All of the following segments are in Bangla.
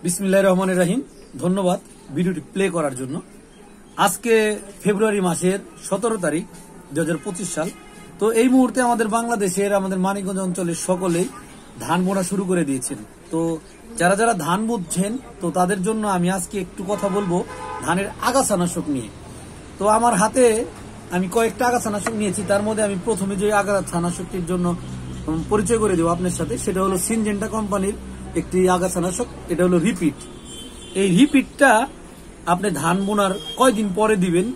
বিসমিল্লাহির রহমানির রহিম। ধন্যবাদ ভিডিওটি প্লে করার জন্য। আজকে ফেব্রুয়ারি মাসের 17 তারিখ 2025 সাল। তো এই মুহূর্তে আমাদের বাংলাদেশের আমাদের মানিকগঞ্জ অঞ্চলের সকলেই ধান বোনা শুরু করে দিয়েছেন। তো যারা যারা ধান বুনছেন তো তাদের জন্য আমি আজকে একটু কথা বলবো ধানের আগাছানাশক নিয়ে। তো আমার হাতে আমি কয়েকটা আগাছানাশক নিয়েছি, তার মধ্যে আমি প্রথমে যে আগাছানাশকটির জন্য পরিচয় করে দেবো আপনার সাথে, সেটা হলো সিনজেন্টা কোম্পানির একটি আগাছানাশক। এটা হলো রিপিট। এই রিপিটটা আপনি ধান বোনার কয়দিন পরে দিবেন।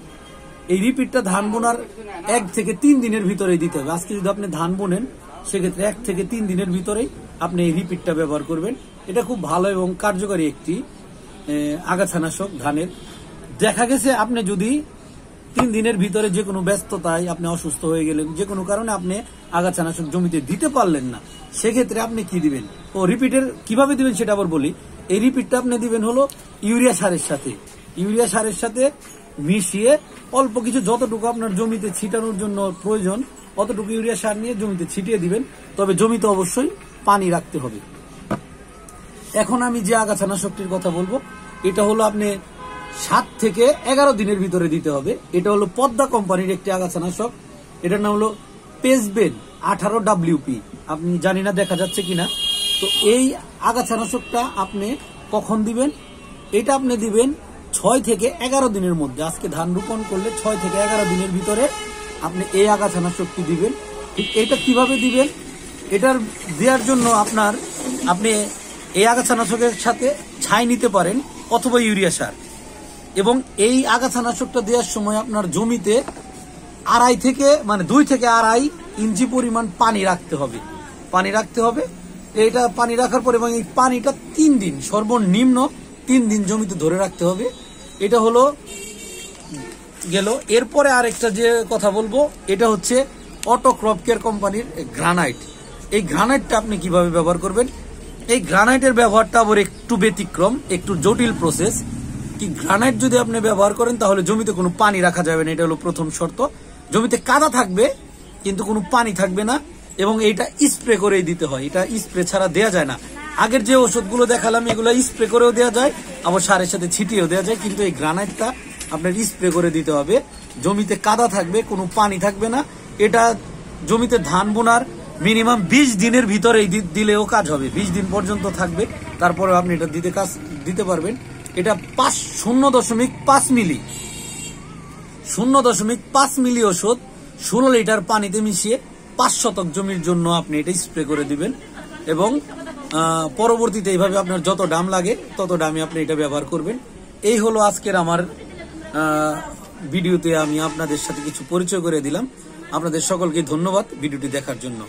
এই রিপিটটা ধান বোনার 1 থেকে 3 দিনের ভিতরে দিতে হবে। আজকে যদি আপনি ধান বোনেন সেক্ষেত্রে 1 থেকে 3 দিনের ভিতরেই আপনি এই রিপিটটা ব্যবহার করবেন। এটা খুব ভালো এবং কার্যকরী একটি আগাছানাশক ধানের। দেখা গেছে আপনি যদি 3 দিনের ভিতরে যে কোনো ব্যস্ততায় আপনি অসুস্থ হয়ে গেলেন, যে কোনো কারণে আপনি আগাছানাশক জমিতে দিতে পারলেন না, সেক্ষেত্রে আপনি কি দিবেন ও রিপিটের কিভাবে দিবেন সেটা আবার বলি। এই রিপিটটা আপনি দিবেন হলো ইউরিয়া সারের সাথে। ইউরিয়া সারের সাথে মিশিয়ে অল্প কিছু, যতটুকু আপনার জমিতে ছিটানোর জন্য প্রয়োজন অতটুকু ইউরিয়া সার নিয়ে জমিতে ছিটিয়ে দিবেন। তবে জমিতে অবশ্যই পানি রাখতে হবে। এখন আমি যে আগাছানাশকটির কথা বলবো এটা হলো আপনি 7 থেকে 11 দিনের ভিতরে দিতে হবে। এটা হলো পদ্মা কোম্পানির একটি আগাছানাশক। এটার নাম হলো পেসবেন 18WP। আপনি জানি না দেখা যাচ্ছে কিনা। তো এই আগাছানাশকটা আপনি কখন দিবেন? এটা আপনি দিবেন 6 থেকে 11 দিনের মধ্যে। আজকে ধান রোপণ করলে 6 থেকে 11 দিনের ভিতরে আপনি এই আগাছানাশকটি দিবেন। ঠিক এটা কিভাবে দিবেন? এটার দেওয়ার জন্য আপনি এই আগাছানাশকের সাথে ছাই নিতে পারেন অথবা ইউরিয়া সার। এবং এই আগাছানাশকটা দেওয়ার সময় আপনার জমিতে 2 থেকে আড়াই ইঞ্চি পরিমাণ পানি রাখতে হবে। এটা পানি রাখার পরে এবং এই পানিটা 3 দিন, সর্বনিম্ন 3 দিন জমিতে ধরে রাখতে হবে। এটা হলো গেল। এরপরে আরেকটা যে কথা বলবো এটা হচ্ছে অটো ক্রপ কেয়ার কোম্পানির গ্রানাইট। এই গ্রানাইটটা আপনি কিভাবে ব্যবহার করবেন? এই গ্রানাইটের ব্যবহারটা আবার একটু ব্যতিক্রম, একটু জটিল প্রসেস। কি গ্রানাইট যদি আপনি ব্যবহার করেন তাহলে জমিতে কোনো পানি রাখা যাবে না। এটা হলো প্রথম শর্ত। জমিতে কাদা থাকবে কিন্তু কোনো পানি থাকবে না। এবং এইটা স্প্রে করেই দিতে হয়। এটা স্প্রে ছাড়া দেয়া যায় না। আগের যে ওষুধগুলো দেখালাম এগুলো স্প্রে করেও দেওয়া যায়, আবার সারের সাথে ছিটিয়েও দেওয়া যায়, কিন্তু এই গ্রানাইটটা আপনার স্প্রে করে দিতে হবে। জমিতে কাদা থাকবে, কোনো পানি থাকবে না। এটা জমিতে ধান বোনার মিনিমাম 20 দিনের ভিতরে দিলেও কাজ হবে। 20 দিন পর্যন্ত থাকবে, তারপরে আপনি এটা দিতে পারবেন। এটা 0.5 মিলি 0.5 মিলি ওষুধ 16 লিটার পানিতে মিশিয়ে 5 শতক জমির জন্য আপনি এটা স্প্রে করে দিবেন। এবং পরবর্তীতে এইভাবে আপনার যত দাম লাগে তত দামে আপনি এটা ব্যবহার করবেন। এই হলো আজকের আমার ভিডিওতে আমি আপনাদের সাথে কিছু পরিচয় করে দিলাম। আপনাদের সকলকে ধন্যবাদ ভিডিওটি দেখার জন্য।